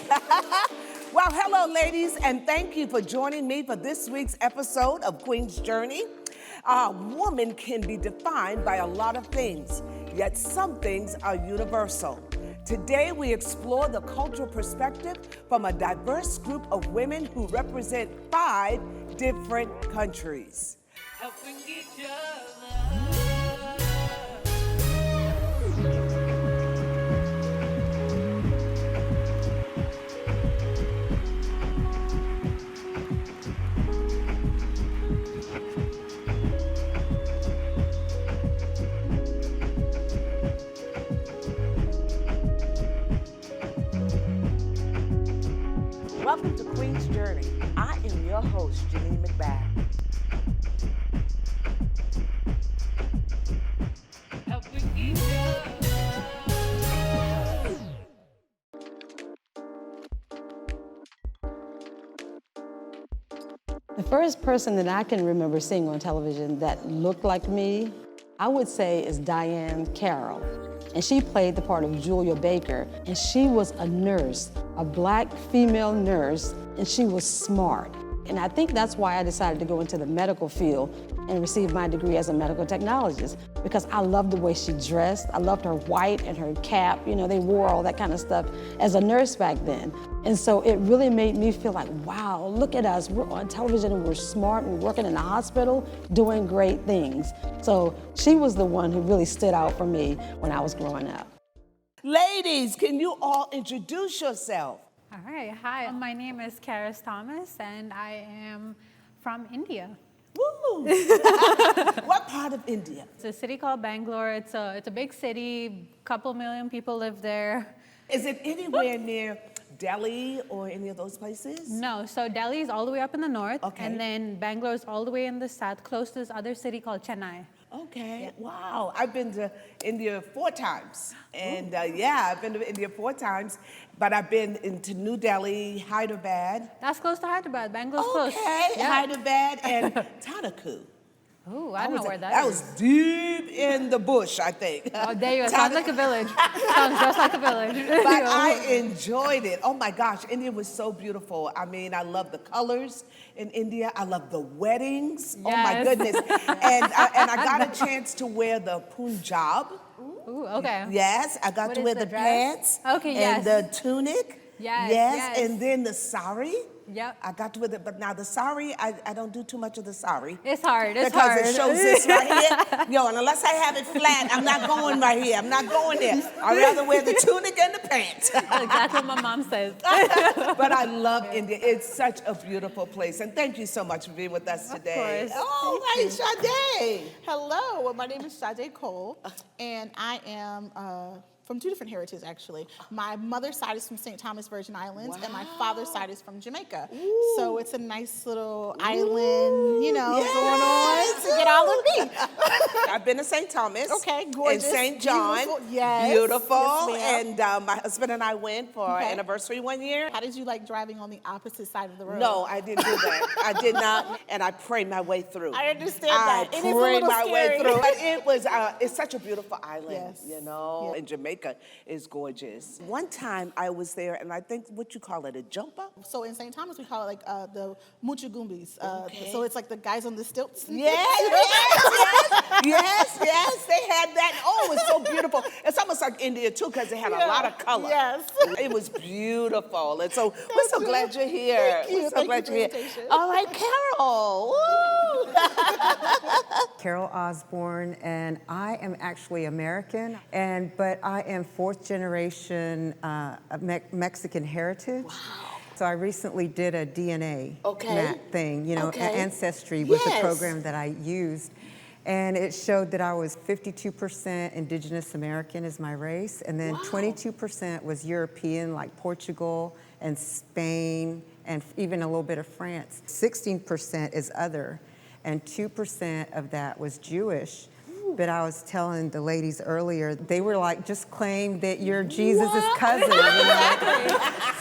Well, hello, ladies, and thank you for joining me for this week's episode of Queen's Journey. A woman can be defined by a lot of things, yet some things are universal. Today, we explore the cultural perspective from a diverse group of women who represent 5 different countries. Helping each other. Welcome to Queen's Journey. I am your host, Janine McBath. The first person that I can remember seeing on television that looked like me, I would say, is Diahann Carroll. And she played the part of Julia Baker. And she was a nurse, a black female nurse, and she was smart. And I think that's why I decided to go into the medical field and receive my degree as a medical technologist, because I loved the way she dressed. I loved her white and her cap. You know, they wore all that kind of stuff as a nurse back then. And so it really made me feel like, wow, look at us. We're on television and we're smart. We're working in a hospital doing great things. So she was the one who really stood out for me when I was growing up. Ladies, can you all introduce yourself? All right, hi, my name is Karis Thomas and I am from India. Woo! What part of India? It's a city called Bangalore. It's a big city, couple million people live there. Is it anywhere near Delhi or any of those places? No, so Delhi is all the way up in the north, Okay. and then Bangalore is all the way in the south, close to this other city called Chennai. Okay, Yeah. wow. I've been to India 4 times. And I've been to India 4 times, but I've been into New Delhi, Hyderabad. That's close to Hyderabad. Bangalore's close. Okay, Yeah. Hyderabad and Tanaku. Ooh, I don't know where that That is. was deep in the bush, I think. Oh, there you go. Sounds like a village. Sounds just like a village. But I enjoyed it. Oh my gosh, India was so beautiful. I mean, I love the colors in India. I love the weddings. Oh my Yes. goodness. And I got a chance to wear the Punjab. Ooh, okay. Yes, I got What to is wear the the dress? pants. Okay, and yes. the tunic. Yes, Yes, yes. and then the sari. Yep. I got to wear it, but now the sari, I don't do too much of the sari. It's hard. It's because hard. it shows this right here. Yo, and unless I have it flat, I'm not going right here. I'm not going there. I'd rather wear the tunic and the pants. That's exactly what my mom says. But I love India. It's such a beautiful place. And thank you so much for being with us today. course. Oh, hi, Sade. Hello, well, my name is Sade Cole, and I am from 2 different heritages, actually. My mother's side is from St. Thomas Virgin Islands, and my father's side is from Jamaica. So it's a nice little island, you know, going on to get all of me. I've been to St. Thomas. Okay, gorgeous. And St. John. Beautiful. Yes. Beautiful. Yes, and my husband and I went for our Okay. anniversary one year. How did you like driving on the opposite side of the road? No, I didn't do that. I did not, and I prayed my way through. I understand that. It is a prayed little my way scary. through. But it was, it's such a beautiful island, Yes. you know. Yeah. And Jamaica is gorgeous. One time I was there, and I think, what you call it, a jumper? So in St. Thomas, we call it like the Muchagumbis. Okay. So it's like the guys on the stilts. Yes, they had that. Oh, it's so beautiful. It's almost like India, too, because it had a lot of color. Yes. It was beautiful. And so we're so glad you're here. Thank you. We're so Thank glad you you're for the here. invitation. All right, Carol. Woo. Carol Osborne, and I am actually American, but I am 4th generation of Mexican heritage. Wow. So I recently did a DNA thing, you know, Ancestry was the program that I used. And it showed that I was 52% Indigenous American as my race, and then 22% was European, like Portugal and Spain, and even a little bit of France. 16% is other, and 2% of that was Jewish. But I was telling the ladies earlier, they were like, just claim that you're Jesus' cousin, you know?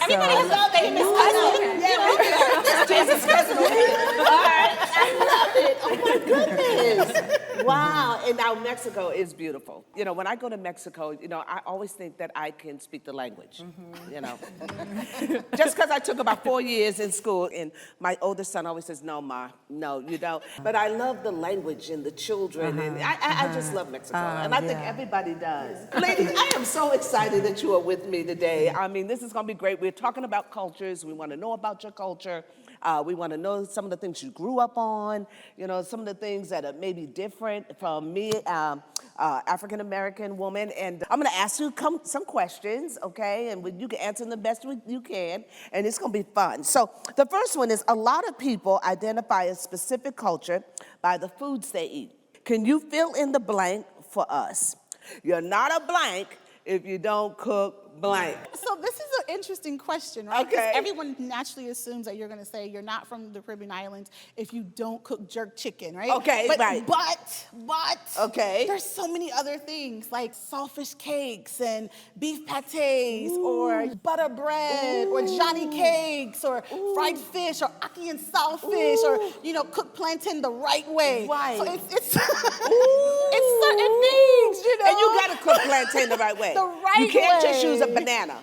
Everybody has all famous cousin. Yeah, Jesus' cousin over here. All right. I love it. Oh my goodness. Wow. And now Mexico is beautiful. You know, when I go to Mexico, you know, I always think that I can speak the language. You know, just because I took about 4 years in school, and my oldest son always says, "No, Ma, no, you don't." But I love the language and the children, and I just love Mexico, and I think everybody does. Ladies, I am so excited that you are with me today. I mean, this is going to be great. We're talking about cultures. We want to know about your culture. We want to know some of the things you grew up on, you know, some of the things that are maybe different from me, African-American woman. And I'm going to ask you some questions, okay? And you can answer them the best you can, and it's going to be fun. So the first one is, a lot of people identify a specific culture by the foods they eat. Can you fill in the blank for us? You're not a blank if you don't cook blank. So this is an interesting question, right? 'Cause Okay. everyone naturally assumes that you're going to say you're not from the Caribbean islands if you don't cook jerk chicken, right? Okay, but, right. But Okay. there's so many other things like saltfish cakes and beef patés or butter bread or Johnny cakes or fried fish or ackee and saltfish or, you know, cooked plantain the right way. Right. So it's it's certain things, you know. And you got to cook plantain the right way. The right You can't just way. use a banana.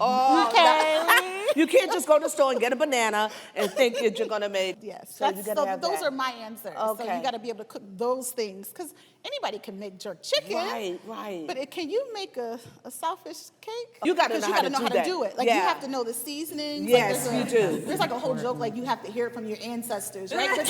Oh, Okay. you can't just go to the store and get a banana and think that you're gonna make. Yes, So you gotta have those that. are my answers. So Okay. you got to be able to cook those things because anybody can make jerk chicken. Right, right. But can you make a saltfish cake? You gotta 'Cause know you how gotta to know do how that. to do it. Like you Yeah. have to know the seasonings. Yes, like you do. There's like a whole joke like you have to hear it from your ancestors, right? But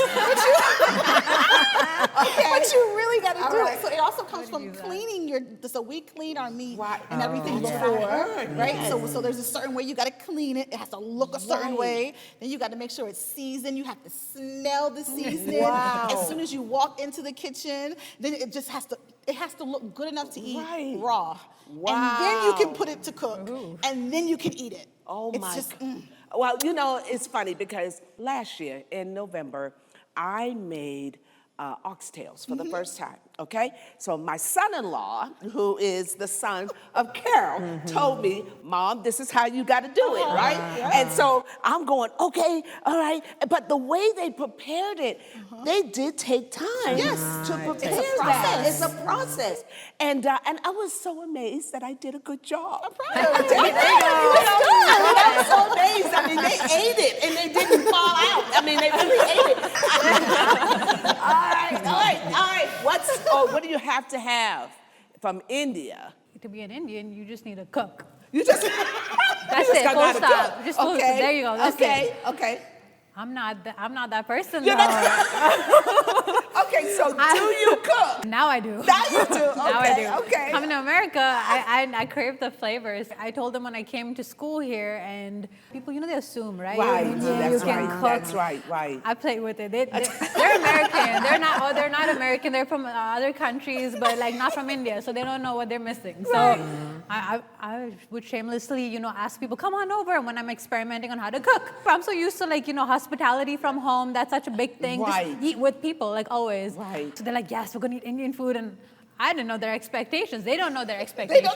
you really got to do right. it. So it also comes from cleaning so we clean our meat Right. and everything That's before, what I heard, right? yes. So there's a certain way you got to clean it. It has to look a certain Right. way. Then you got to make sure it's seasoned. You have to smell the seasoning. Wow. As soon as you walk into the kitchen, then it just has to look good enough to eat Right. raw. Wow. And then you can put it to cook. And then you can eat it. Oh It's my just, God. Well, you know, it's funny because last year in November, I made oxtails for the first time, okay? So my son-in-law, who is the son of Carol, told me, Mom, this is how you gotta do it, right? And so I'm going, okay, all right. But the way they prepared it, they did take time to prepare It's a that. process. It's a process. And I was so amazed that I did a good job. I'm proud of you. There you go. I was so amazed. I mean, they ate it and they didn't fall out. I mean, they really ate it. All right. What do you have to have from India? To be an Indian, you just need to cook. You just That's it. Full stop. Just full, okay. there you go. That's it. Okay. I'm not that person. You're though. not- Okay, so do you cook? Now I do. Now you do. Now I Okay, do. okay. Coming to America, I crave the flavors. I told them when I came to school here, and people, they assume, right? Right. You That's can right. cook. That's right. I played with it. They're American. They're not American. They're from other countries, but like not from India, so they don't know what they're missing. So I would shamelessly, ask people, come on over, when I'm experimenting on how to cook. I'm so used to hospitality from home. That's such a big thing. Right. Just eat with people, like always. Right. So they're like, yes, we're gonna eat Indian food, and I didn't know their expectations. They don't know their expectations.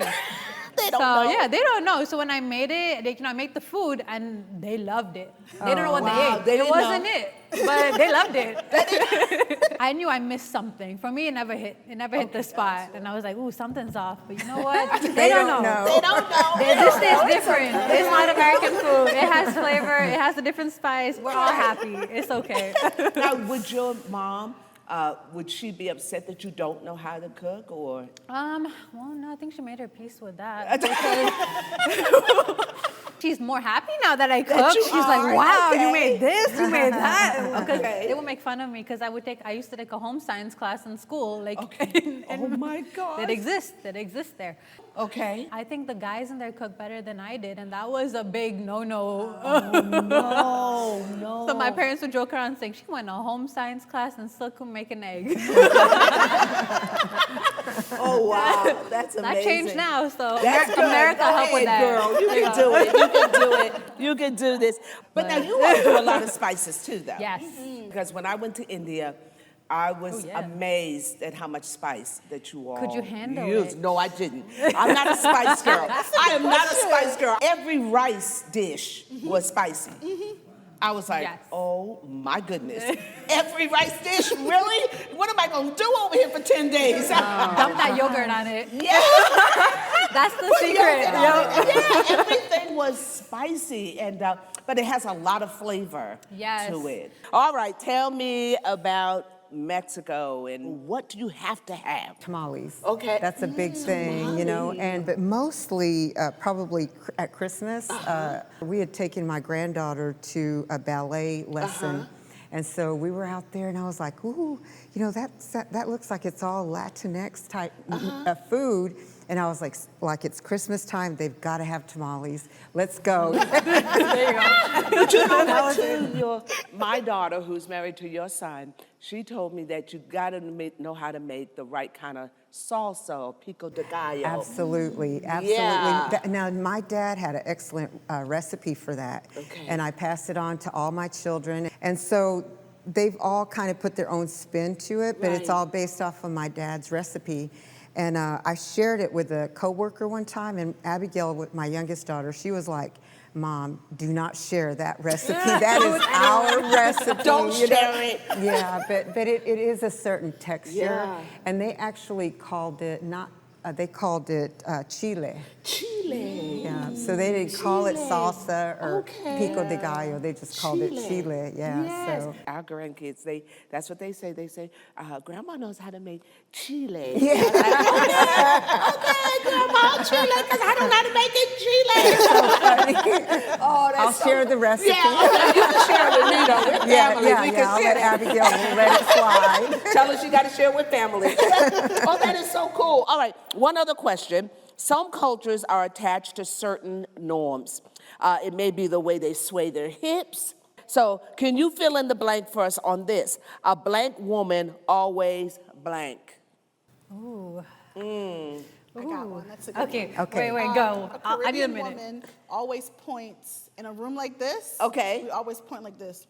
They don't So know. yeah, they don't know. So when I made it, I made the food and they loved it. They don't know what wow. they ate. They It didn't wasn't know. it, but they loved it. I knew I missed something. For me, it never hit. It never hit the spot, and I was like, ooh, something's off. But you know what? They don't know. They don't know. This is different. It's not American food. It has flavor. It has a different spice. We're all happy. It's okay. Now, would your mom, would she be upset that you don't know how to cook, or? Well, no, I think she made her peace with that. Because she's more happy now that I cook. you She's are? like, wow, Okay. you made this, you made that. Because Okay. they would make fun of me because I used to take a home science class in school. Like, Oh my God. that exists there. Okay. I think the guys in there cook better than I did, and that was a big no-no. No. So my parents would joke around saying, she went to a home science class and still couldn't make an egg. Oh wow, that's amazing. That changed now, so That's good. America Go help with ahead, that. girl. You can do it. You can do it. You can do this. But now you all do a lot of spices too, though. Yes. Because when I went to India, I was yeah. amazed at how much spice that you all Could you handle used. it? No, I didn't. I'm not a spice girl. I am not a spice girl. Every rice dish was spicy. I was like, Yes. oh my goodness. Every rice dish, really? What am I gonna do over here for 10 days? Dump that yogurt on it. Yeah. That's the Put secret. yogurt on it. Yeah, everything was spicy, and but it has a lot of flavor Yes. to it. All right, tell me about Mexico and what do you have to have? Tamales. Okay. That's a big thing, you know, but mostly probably at Christmas, we had taken my granddaughter to a ballet lesson. And so we were out there and I was like, ooh, you know, that looks like it's all Latinx type food. And I was like it's Christmas time, they've got to have tamales. Let's go. But you know what, too? My daughter, who's married to your son, she told me that you gotta know how to make the right kind of salsa or pico de gallo. Absolutely, absolutely. Yeah. Now, my dad had an excellent recipe for that. Okay. And I passed it on to all my children. And so they've all kind of put their own spin to it, but it's Right. all based off of my dad's recipe. And I shared it with a coworker one time, and Abigail, with my youngest daughter, she was like, Mom, do not share that recipe. That is our recipe. Don't you know? share it. Yeah, but it is a certain texture. Yeah. And they actually called it they called it chile. Chile. Yeah, so they didn't call it Chile. salsa or Okay. pico de gallo. They just called it chile. Yeah. Yes. So. Our grandkids, that's what they say. They say, Grandma knows how to make chile. Yeah. Okay, Grandma, chile, because I don't know how to make it chile. Oh, that's I'll share the recipe. Yeah, okay, you can share it with me, though. We're family. We can I'll share let that. Abigail let it slide. Tell us you got to share with family. Oh, that is so cool. All right, one other question. Some cultures are attached to certain norms. It may be the way they sway their hips. So can you fill in the blank for us on this? A blank woman always blank. Ooh. I got one. That's a good Okay. one. Okay. Wait, go. A I need a Caribbean minute. woman always points in a room like this. Okay. We always point like this.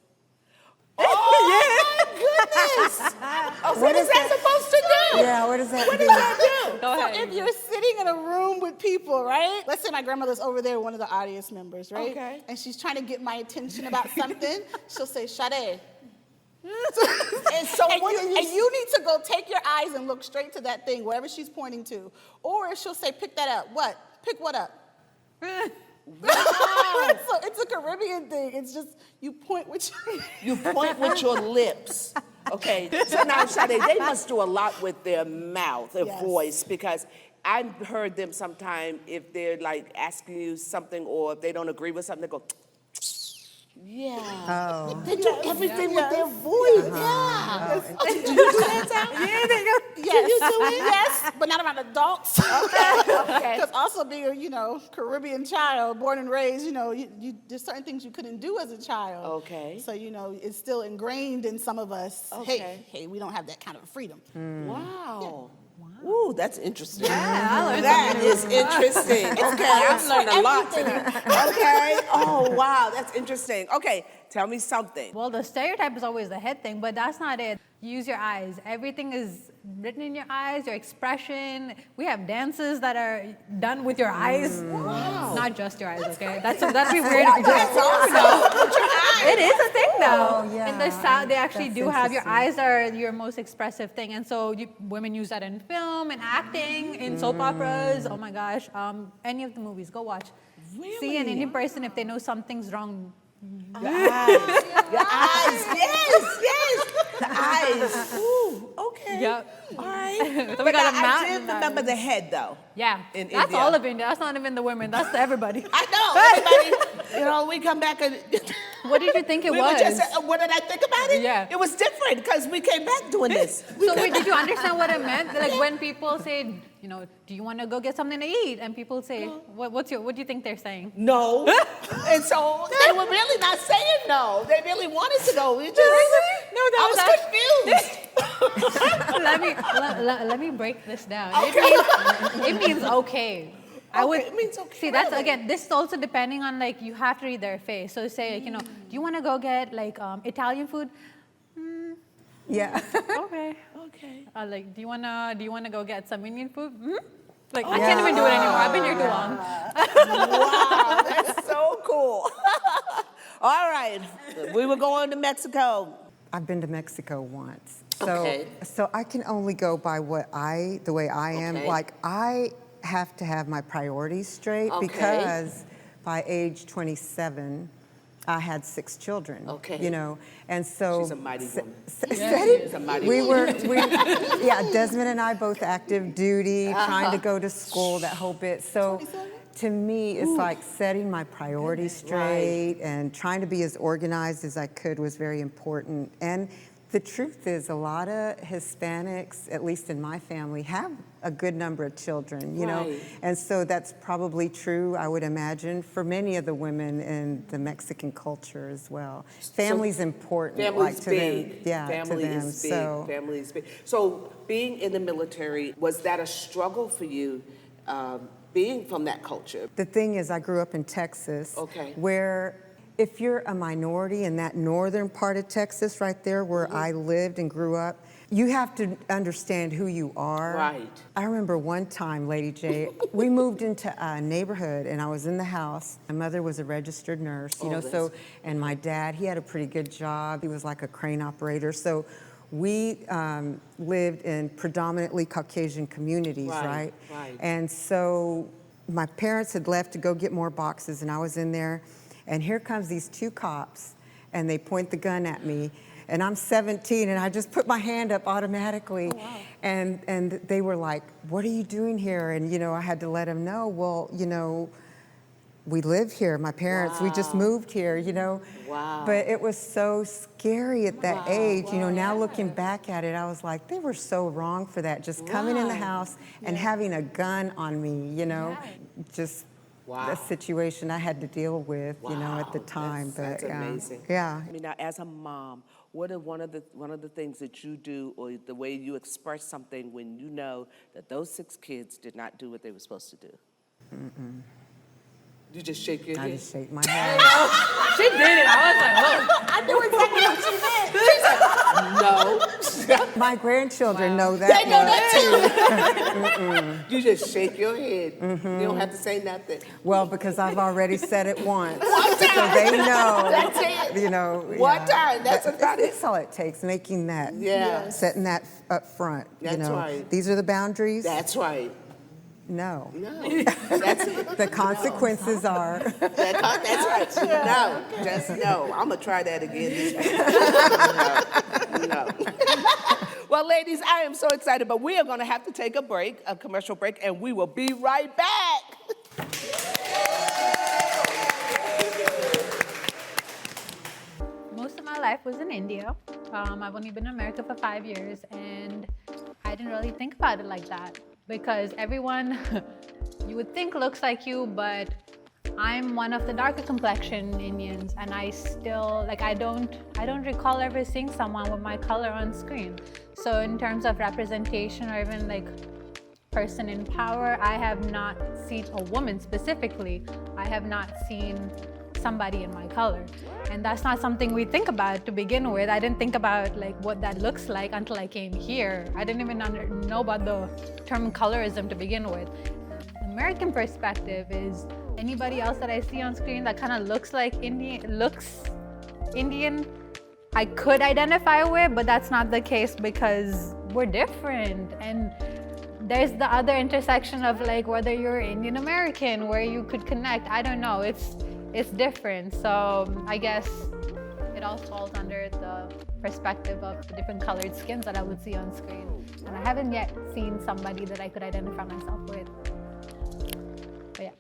Oh, my goodness. Oh, what is that supposed to do? Yeah, what does that What do? does that do? Go ahead. So if you're sitting in a room with people, right? Let's say my grandmother's over there, one of the audience members, right? Okay. And she's trying to get my attention about something. She'll say, Sade. And so what do you and you need to go take your eyes and look straight to that thing, wherever she's pointing to. Or she'll say, pick that up. What? Pick what up? So it's a Caribbean thing. It's just you point with your You point with your lips. Okay. So now, Sade, they must do a lot with their mouth, their Yes. voice, because I've heard them sometime if they're like asking you something or if they don't agree with something, they go, yeah. Oh. They do everything with their voice. Yeah. Do you do that, Sal? Yeah, there you go. Can you do it? Yes, but not around adults. Okay. Because also being a, Caribbean child, born and raised, there's certain things you couldn't do as a child. Okay. So, it's still ingrained in some of us. Okay. Hey, we don't have that kind of freedom. Wow. Ooh, that's interesting. Yeah, I learned That is interesting. Okay, I've learned a lot today. Okay. Oh, wow, that's interesting. Okay, tell me something. Well, the stereotype is always the head thing, but that's not it. Use your eyes. Everything is written in your eyes, your expression. We have dances that are done with your eyes. Wow. Not just your eyes, okay? That'd be weird if you just It is a thing though. Oh, yeah. In the South, they actually That's do have your interesting. eyes are your most expressive thing. And so women use that in film and acting, in soap operas. Oh my gosh. Any of the movies, go watch. See an Indian person if they know something's wrong. Your eyes, yes. The eyes. Ooh, okay. Yep. All right. So we But got a I mountain did remember eyes. the head, though. Yeah. In That's India. all of India. That's not even the women. That's everybody. I know, everybody. We come back and... What did you think it we was? were just, what did I think about it? Yeah. It was different because we came back doing this. So wait, did you understand what it meant? Like when people say, do you want to go get something to eat? And people say, what do you think they're saying? No. And so they were really not saying no. They really wanted to go. We just, I was confused. let me break this down. Okay. It means okay. It means okay. See, that's really. again. This is also depending on you have to read their face. So say do you want to go get Italian food? Yeah. Okay. Okay. Do you wanna go get some Indian food? I can't even do it anymore. I've been here too long. Wow, that's so cool. All right. right. We were going to Mexico. I've been to Mexico once. So, Okay. so I can only go by the way I am. Okay. Like, I have to have my priorities straight Okay. because by age 27, I had 6 children. Okay. You know, and so. She's a mighty woman. She's a mighty we woman. yeah, Desmond and I both active duty, trying to go to school, that whole bit. So. To me, it's like setting my priorities straight and trying to be as organized as I could was very important. And the truth is, a lot of Hispanics, at least in my family, have a good number of children, you know? Right. And so that's probably true, I would imagine, for many of the women in the Mexican culture as well. Family's important. Family's to big. them. Yeah, Family to them. is big. So, Family is big. So being in the military, was that a struggle for you, being from that culture? the thing is, I grew up in Texas, Okay. where if you're a minority in that northern part of Texas right there where Mm-hmm. I lived and grew up, you have to understand who you are. Right. I remember one time, Lady J, we moved into a neighborhood and I was in the house. My mother was a registered nurse, you know, so, and my dad, he had a pretty good job. He was like a crane operator. So we lived in predominantly Caucasian communities, Right, right? right. And so my parents had left to go get more boxes and I was in there and here comes these 2 cops and they point the gun at me and I'm 17 and I just put my hand up automatically. Oh, wow. And they were like, what are you doing here? And, you know, I had to let them know, well, you know, we live here. My parents, we just moved here, you know. Wow. But it was so scary at that age. You know, now looking back at it, I was like, they were so wrong for that. Just coming in the house and having a gun on me, you know. Just Wow. the situation I had to deal with, you know, at the Wow, time. that's but yeah. amazing. Yeah. I mean, now as a mom, what are one of the things that you do, or the way you express something when you know that those 6 kids did not do what they were supposed to do? You just shake your I head. just shake my head. She did it. I was like, oh. I knew exactly what you meant. No, My grandchildren know that. They know that too. you just shake your head. You don't have to say nothing. Well, because I've already said it once. So they know. That's it. You know. One time, that's about it. That's all it takes, making that, Yeah. setting that up front. That's you know. right. These are the boundaries? That's right. No. No, that's it. The consequences are. That's right. No, just no. I'm gonna try that again this week. No. Well, ladies, I am so excited, but we are gonna have to take a commercial break, and we will be right back. Most of my life was in India. I've only been in America for 5 years, and I didn't really think about it like that because everyone you would think looks like you, but I'm one of the darker complexion Indians, and I still I don't recall ever seeing someone with my color on screen. So in terms of representation or even person in power, I have not seen a woman specifically. I have not seen somebody in my color, and that's not something we think about to begin with. I didn't think about what that looks like until I came here. I didn't even know about the term colorism to begin with. The American perspective is anybody else that I see on screen that kind of looks like Indian, I could identify with, but that's not the case because we're different. And there's the other intersection of whether you're Indian American, where you could connect. I don't know. It's different. So I guess it all falls under the perspective of the different colored skins that I would see on screen. And I haven't yet seen somebody that I could identify myself with. But yeah.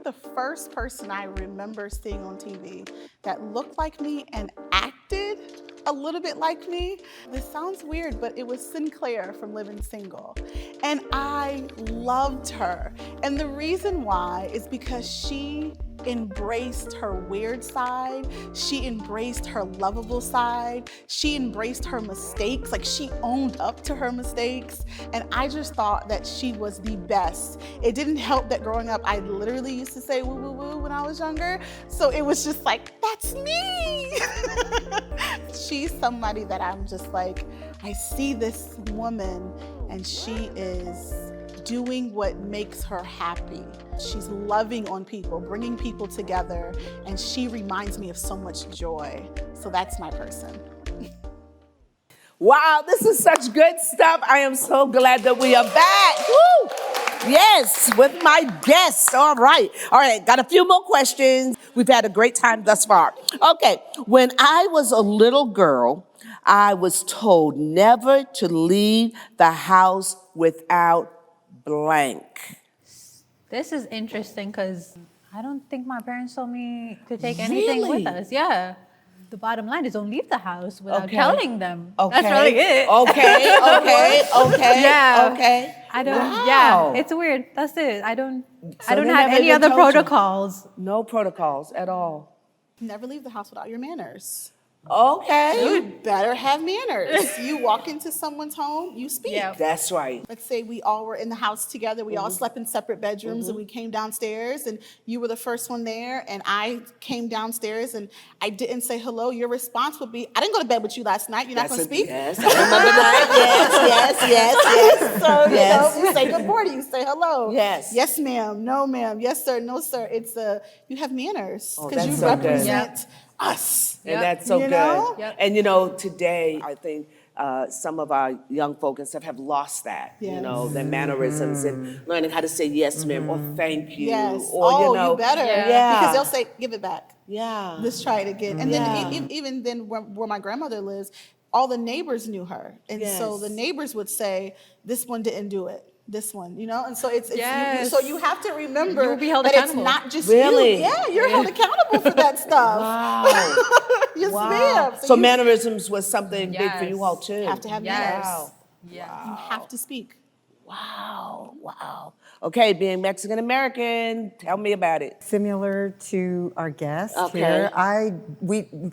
the first person I remember seeing on TV that looked like me and acted a little bit like me. This sounds weird, but it was Sinclair from Living Single. And I loved her. And the reason why is because she embraced her weird side. She embraced her lovable side. She embraced her mistakes. Like, she owned up to her mistakes. And I just thought that she was the best. It didn't help that growing up, I literally used to say woo, woo, woo when I was younger. So it was just like, that's me. She's somebody that I'm just like, I see this woman and she is doing what makes her happy. She's loving on people, bringing people together, and she reminds me of so much joy. So that's my person. Wow, this is such good stuff. I am so glad that we are back. Woo! Yes, with my guests. All right, got a few more questions. We've had a great time thus far. Okay, when I was a little girl, I was told never to leave the house without blank. This is interesting because I don't think my parents told me to take anything with us. Yeah. The bottom line is don't leave the house without telling them. That's really it. Okay. Yeah. Okay. I don't. Wow. Yeah. It's weird. That's it. I don't So they have never any even other told you? protocols. No protocols at all. Never leave the house without your manners. Okay. You better have manners. You walk into someone's home, you speak. Yeah. That's right. Let's say we all were in the house together. We all slept in separate bedrooms and we came downstairs and you were the first one there and I came downstairs and I didn't say hello. Your response would be, I didn't go to bed with you last night. You're not going to speak? Yes, I remember that. Yes. So, Yes. you say good morning, you say hello. Yes. Yes, ma'am. No, ma'am. Yes, sir. No, sir. It's you have manners because that's you so good. represent us. And Yep. that's so You good. know? Yep. And today I think some of our young folk and stuff have lost that. Yes. Their mannerisms and learning how to say yes, ma'am, or thank you. Yes. Or you better. Yeah. Because they'll say, give it back. Yeah. Let's try it again. And Yeah. then even then where my grandmother lives, all the neighbors knew her. And so Yes. the neighbors would say, this one didn't do it. This one, and so it's Yes. so you have to remember You'll be held that accountable. it's not just Really? you. Yeah, you're held accountable for that stuff. Wow. Yes, Wow. ma'am. So you mannerisms was something big for you Yes. all too. have to have Yes. manners. Wow. Yeah. You have to speak. Wow. Okay, being Mexican American, tell me about it. Similar to our guest Okay. here,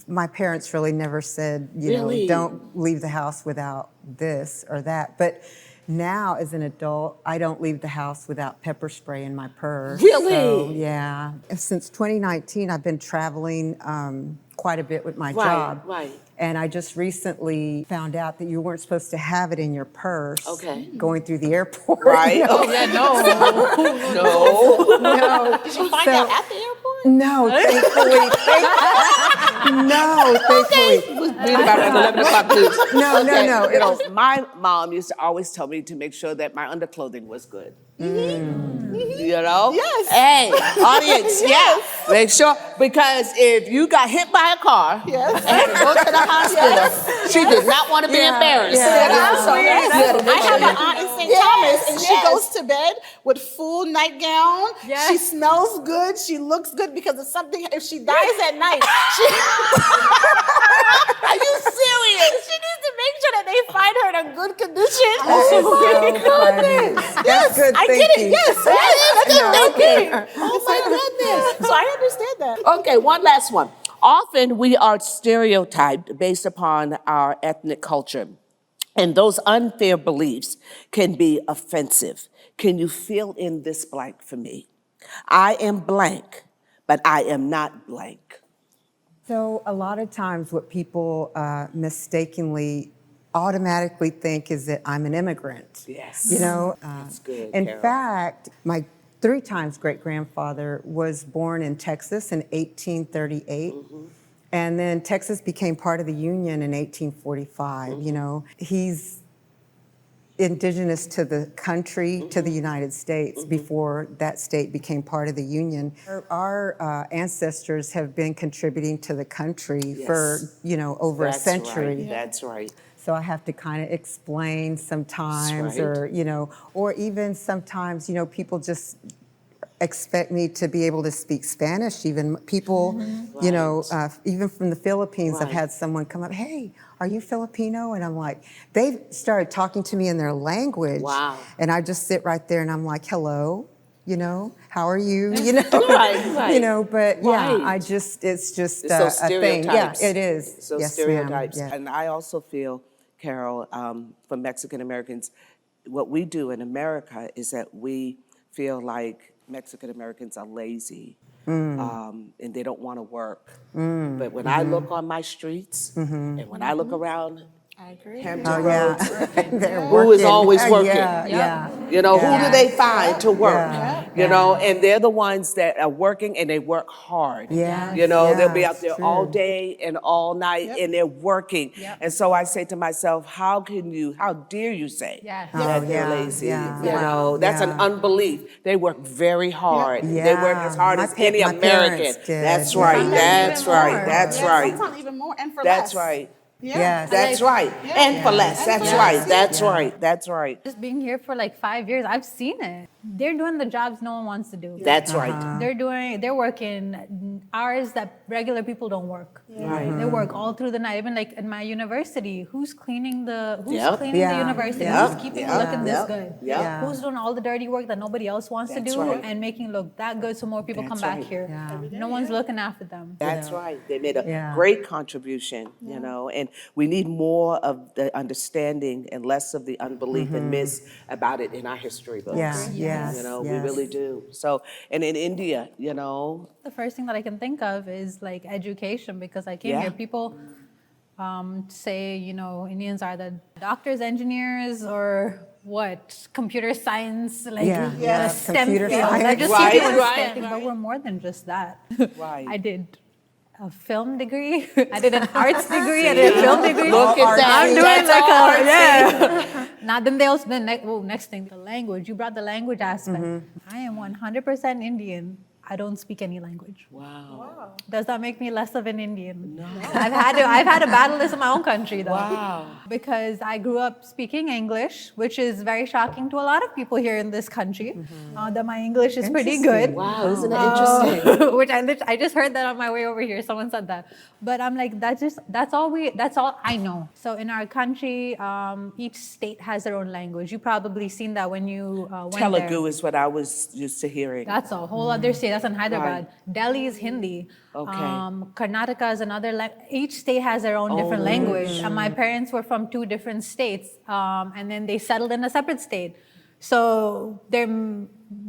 my parents really never said, Really? don't leave the house without this or that. But now, as an adult, I don't leave the house without pepper spray in my purse. Really? So, yeah. Since 2019, I've been traveling quite a bit with my job. Right. And I just recently found out that you weren't supposed to have it in your purse. Okay. Going through the airport. Right? No. Yeah. No. No. Did you find out at the airport? No, thankfully. Thankfully. Read about it at 11 o'clock news. No. My mom used to always tell me to make sure that my underclothing was good. Yes. Hey, audience, yeah. Make sure, because if you got hit by a car Yes. and had to go to the hospital, she did not want to be embarrassed. So You had to make I have sure an aunt in St. Yes, Thomas, and she yes. goes to bed with full nightgown. Yes. She smells good. She looks good because of something. If she dies at night, she. Are you serious? She needs to make sure that they find her in a good condition. That's good I thinking. get it. Yes. That's good thinking. Oh my goodness. So I understand that. Okay, one last one. Often we are stereotyped based upon our ethnic culture, and those unfair beliefs can be offensive. Can you fill in this blank for me? I am blank, but I am not blank. So a lot of times what people mistakenly automatically think is that I'm an immigrant. Yes. That's good, In Carol. fact, my 3 times great-grandfather was born in Texas in 1838. And then Texas became part of the Union in 1845. He's indigenous to the country, to the United States, before that state became part of the Union. Our ancestors have been contributing to the country for, over a century. Right. That's right. So I have to kind of explain sometimes, That's right. or even sometimes, people just expect me to be able to speak Spanish. Even people, you know, even from the Philippines, I've Right. had someone come up, hey, are you Filipino? And I'm like, they started talking to me in their language. Wow. And I just sit right there and I'm like, hello, you know, how are you? You know, Right. you know, but yeah, Right. it's just It's those a thing. Yeah, stereotypes. it is. It's those Yes, stereotypes. ma'am. Yeah. And I also feel, Carol, for Mexican Americans, what we do in America is that we feel like Mexican Americans are lazy and they don't want to work. But when I look on my streets and when I look around I agree. Hampton Oh, yeah. Roads, They're who is working. always working? Yeah, Yep. yeah. You know, who do they find to work? Yeah. You know, and they're the ones that are working and they work hard. Yes, You know, they'll be yeah, out there it's all true. day and all night and they're working. And so I say to myself, how dare you say Yes. that Oh, they're yeah, lazy? yeah. You know, that's an Yeah. unbelief. They work very hard. They work as hard My as pa- any my American. parents did. That's Yeah. right. Sometimes That's even right. more. That's Yeah, right. sometimes even more, and for That's less. right. Yes. That's right. And for less. And That's for right. less, That's yeah. right. That's right. Just being here for like 5 years, I've seen it. They're doing the jobs no one wants to do. That's right. They're working hours that regular people don't work. Right. They work all through the night. Even like at my university, who's cleaning the Yep. the Yeah. university? Yep. Who's keeping Yep. it looking this Yep. good? Yep. Yeah. Who's doing all the dirty work that nobody else wants That's to do right. and making it look that good so more people That's come back right. here? No one's looking after them. That's right. They made a Yeah. great contribution, you know, and we need more of the understanding and less of the unbelief and myths about it in our history books. Yeah, yes, You know, we yes. really do. So, and in India, you know, The first thing that I can think of is like education because I came Yeah. here. People say, you know, Indians are the doctors, engineers, or what? Computer science, like Yeah. the Yeah. STEM Computer field. I science. just Right, see people in right, STEM, but we're more than just that. Right. I did a film degree. I did an arts degree. I did a film degree. Look at that. I'm doing That's like all a yeah. Now then, next thing, the language. You brought the language aspect. I am 100% Indian. I don't speak any language. wow. Does that make me less of an Indian? No. I've had to battle this in my own country though. Wow. Because I grew up speaking English, which is very shocking to a lot of people here in this country. That my English is pretty good. Wow, isn't it interesting? Which I just heard that on my way over here. Someone said that, but I'm like, that's all I know. So in our country, each state has their own language. You probably seen that when you went there. Telugu is what I was used to hearing. That's a whole other state. That's in Hyderabad. Delhi is Hindi. Okay. Karnataka is another. Each state has their own different language. And my parents were from 2 different states, and then they settled in a separate state. So their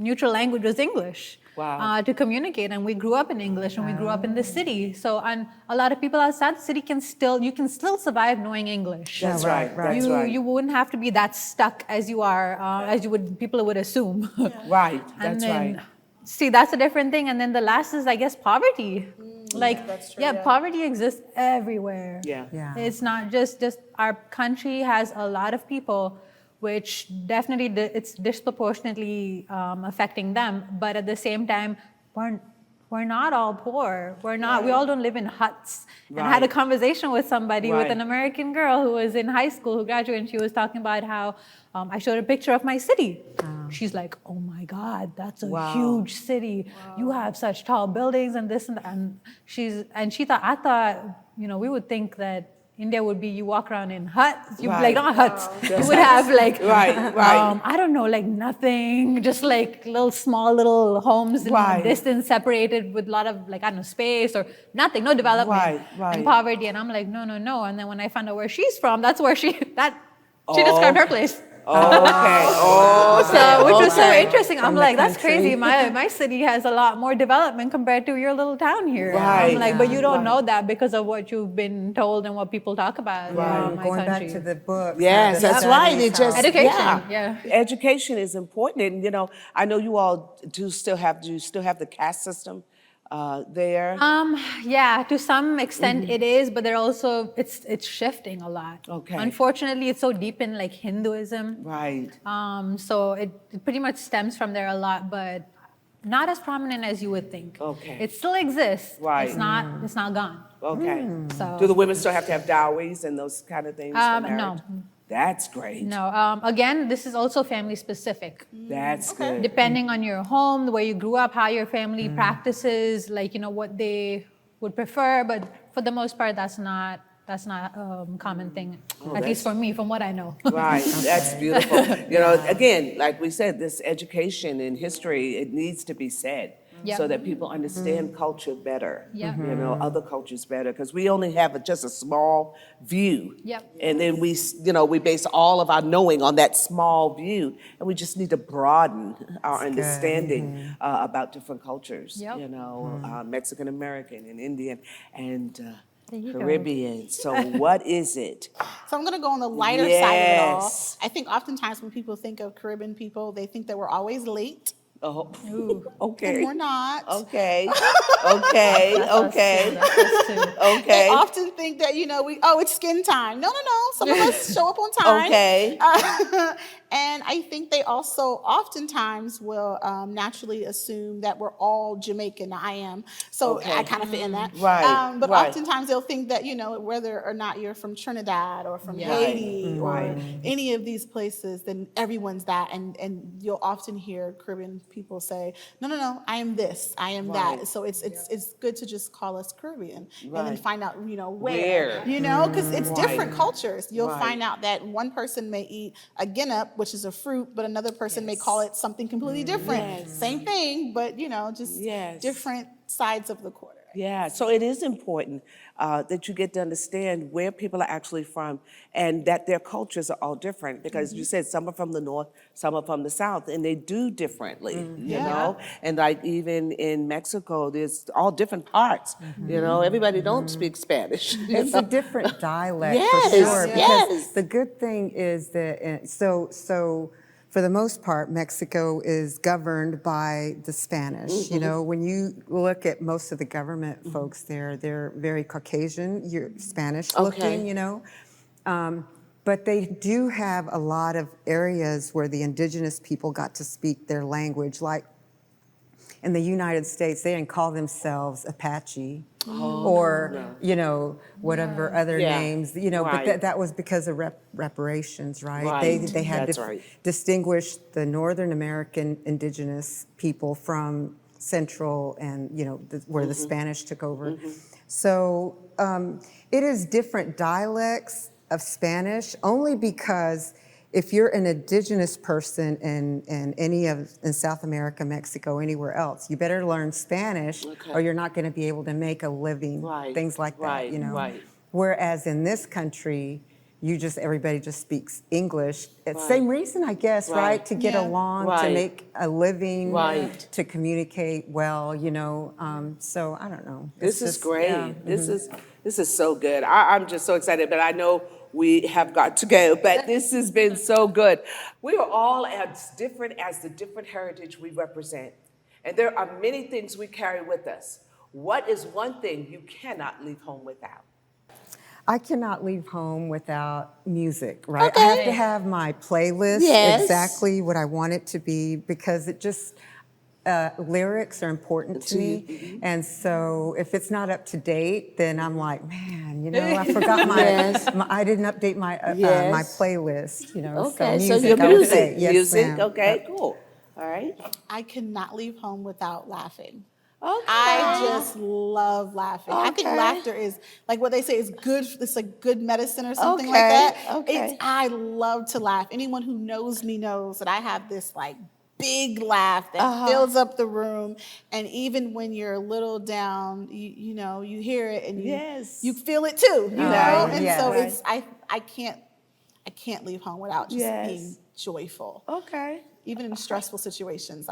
neutral language was English. Wow. To communicate, and we grew up in English, and we grew up in the city. So, and a lot of people outside the city you can still survive knowing English. That's Yeah, right. right, That's you right. you wouldn't have to be that stuck as you are, as you would people would assume. Right. And That's then, right. see, that's a different thing. And then the last is, I guess, poverty. Poverty exists everywhere. Yeah. Yeah. It's not just our country has a lot of people, which definitely it's disproportionately affecting them. But at the same time, we're not all poor. We're not. We all don't live in huts. And I had a Right. conversation with somebody, with Right. an American girl who was in high school, who graduated, and she was talking about how I showed a picture of my city. She's like, "Oh my God, that's a Wow. huge city. You have such tall buildings and this and that." And she thought, I thought, you know, we would think that India would be you walk around in huts. You Right. like not huts. You would have like Right, right. I don't know, like nothing, just like small little homes in Right. the distance, separated with a lot of like I don't know space or nothing, no development Right, right. and poverty. And I'm like, no. And then when I found out where she's from, that's where she described her place. Oh, okay. Oh, So, which was so okay. interesting. I'm From the like, that's country. crazy. My city has a lot more development compared to your little town here. Right. I'm like, but you don't know that because of what you've been told and what people talk about. Right. My Going country. back to the book. Yes, that's right. It just Education, yeah. Education is important, and you know, I know you all do still have the caste system there. Yeah, to some extent it is, but they're also it's shifting a lot. Okay. Unfortunately, it's so deep in like Hinduism. Right. So it pretty much stems from there a lot, but not as prominent as you would think. Okay. It still exists. Right. It's not gone. Okay. So Do the women still have to have dowries and those kind of things? for no. marriage? That's great. No, again, this is also family specific. That's good. Depending on your home, the way you grew up, how your family practices, like, what they would prefer. But for the most part, that's not a common thing, at least for me, from what I know. Right, that's beautiful. Again, like we said, this education in history, it needs to be said. Yep. So that people understand culture better, Yep. Other cultures better, because we only have just a small view. Yep. And then we base all of our knowing on that small view, and we just need to broaden our understanding about different cultures, Yep. Mexican American and Indian and you go. Caribbean. So what is it? So I'm going to go on the lighter side of it all. Yes. I think oftentimes when people think of Caribbean people, they think that we're always late. Oh, And okay. we're not. Okay. That's us too. They Okay. often think that, it's skin time. No. Some of us show up on time. Okay. And I think they also oftentimes will naturally assume that we're all Jamaican. I am. So Okay. I kind of fit in that. Right, But right. oftentimes they'll think that, whether or not you're from Trinidad or from Yeah. Haiti Right. or any of these places, then everyone's that. And you'll often hear Caribbean people say, no, I am this, I am Right. that. So it's good to just call us Caribbean and then Right. find out, where. Where. Because it's different Right. cultures. You'll Right. find out that one person may eat a guinea, which is a fruit, but another person may call it something completely different. Yes. Same thing, but just Yes. different sides of the quarter. Yeah, so it is important that you get to understand where people are actually from and that their cultures are all different because you said some are from the north, some are from the south, and they do differently, you know? And like even in Mexico, there's all different parts, Everybody don't speak Spanish. It's a different dialect Yes, for sure. Because yes. the good thing is that so for the most part, Mexico is governed by the Spanish. When you look at most of the government folks there, they're very Caucasian, you're Spanish looking, but they do have a lot of areas where the indigenous people got to speak their language, like in the United States, they didn't call themselves Apache or, whatever other Yeah. names, Right. but that was because of reparations, right? Right. They had That's to right. distinguish the Northern American indigenous people from Central and, where the Spanish took over. So it is different dialects of Spanish only because if you're an indigenous person in South America, Mexico, anywhere else, you better learn Spanish or you're not going to be able to make a living, Right, things like that, right, right. Whereas in this country, everybody just speaks English. It's Right. same reason, I guess, right? To get Yeah. along, Right. to make a living, Right. to communicate well, so I don't know. This It's is just- great. yeah. This is so good. I'm just so excited, but I know we have got to go, but this has been so good. We are all as different as the different heritage we represent. And there are many things we carry with us. What is one thing you cannot leave home without? I cannot leave home without music, right? I have to have my playlist Yes. exactly what I want it to be because it just, lyrics are important to me. And so if it's not up to date, then I'm like, man, I forgot I didn't update my my playlist, Okay, so so music, your I would music. say. Yes, Music, ma'am. okay, cool. All right. I cannot leave home without laughing. Okay. I just love laughing. I think Okay. laughter is like what they say is good. It's like good medicine or something like Okay, that. okay. I love to laugh. Anyone who knows me knows that I have this like big laugh that fills up the room. And even when you're a little down, you hear it and you feel it too. You know, and yes. so Right. it's I can't leave home without just being joyful. Okay. Even in stressful situations,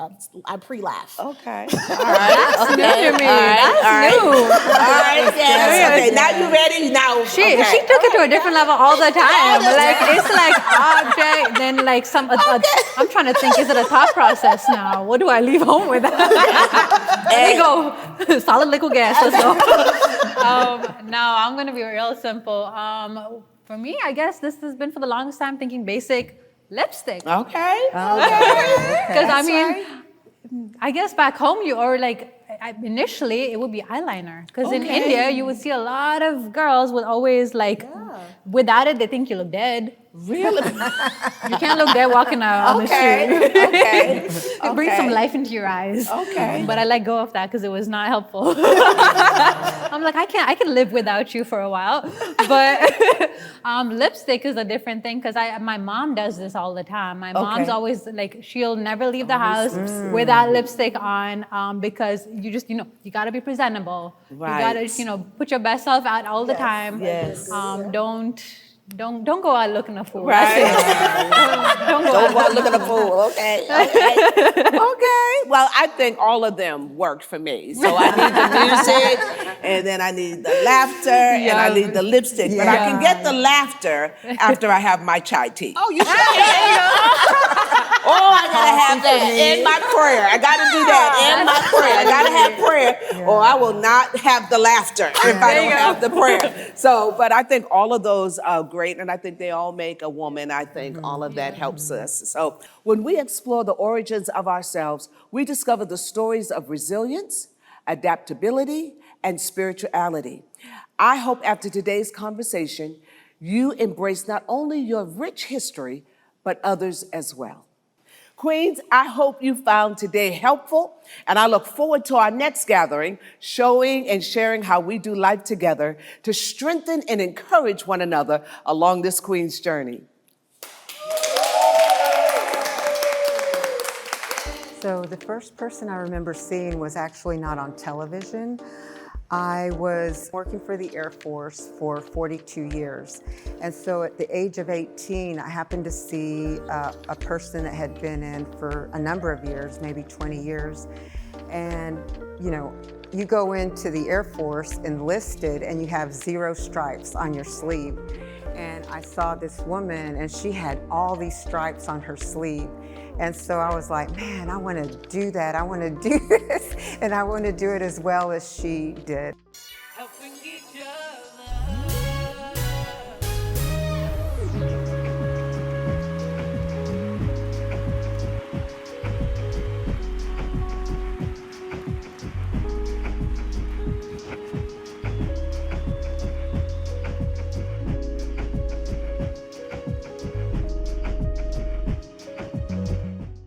I pre-laugh. Okay. That's new to me. All right, yes. Okay, Serious. now you ready? Now. She okay. took it to a different level all the time. Like it's like object, then like some. I'm trying to think. Is it a thought process now? What do I leave home with? Let me go. Solid liquid gas. Let's go. No, I'm gonna be real simple. For me, I guess this has been for the longest time thinking basic lipstick. Okay. Because I mean, I guess back home initially it would be eyeliner. Because in India you would see a lot of girls would always without it they think you look dead. Really? You can't look dead walking out on the street. Okay. It brings some life into your eyes. Okay. But I let go of that because it was not helpful. I'm like, I can live without you for a while. But lipstick is a different thing because my mom does this all the time. My mom's always like, she'll never leave the house without lipstick on because you just, you got to be presentable. Right. You got to, put your best self out all the time. Yes. Don't go out looking a fool. Right. Don't go Don't out. want to look at a fool. Okay. Okay. Well, I think all of them worked for me. So I need the music, and then I need the laughter, and I need the lipstick. But I can get the laughter after I have my chai tea. Oh, you should. Oh, I gotta have that in my prayer. I gotta do that in my prayer. I gotta have prayer, or I will not have the laughter if I don't have the prayer. So, but I think all of those are great, and I think they all make a woman. I think all of that helps us. So, when we explore the origins of ourselves, we discover the stories of resilience, adaptability, and spirituality. I hope after today's conversation, you embrace not only your rich history, but others as well. Queens, I hope you found today helpful, and I look forward to our next gathering, showing and sharing how we do life together to strengthen and encourage one another along this Queen's journey. So the first person I remember seeing was actually not on television. I was working for the Air Force for 42 years. And so at the age of 18, I happened to see a person that had been in for a number of years, maybe 20 years. And, you go into the Air Force enlisted and you have 0 stripes on your sleeve. And I saw this woman and she had all these stripes on her sleeve. And so I was like, man, I want to do that. I want to do this. And I want to do it as well as she did.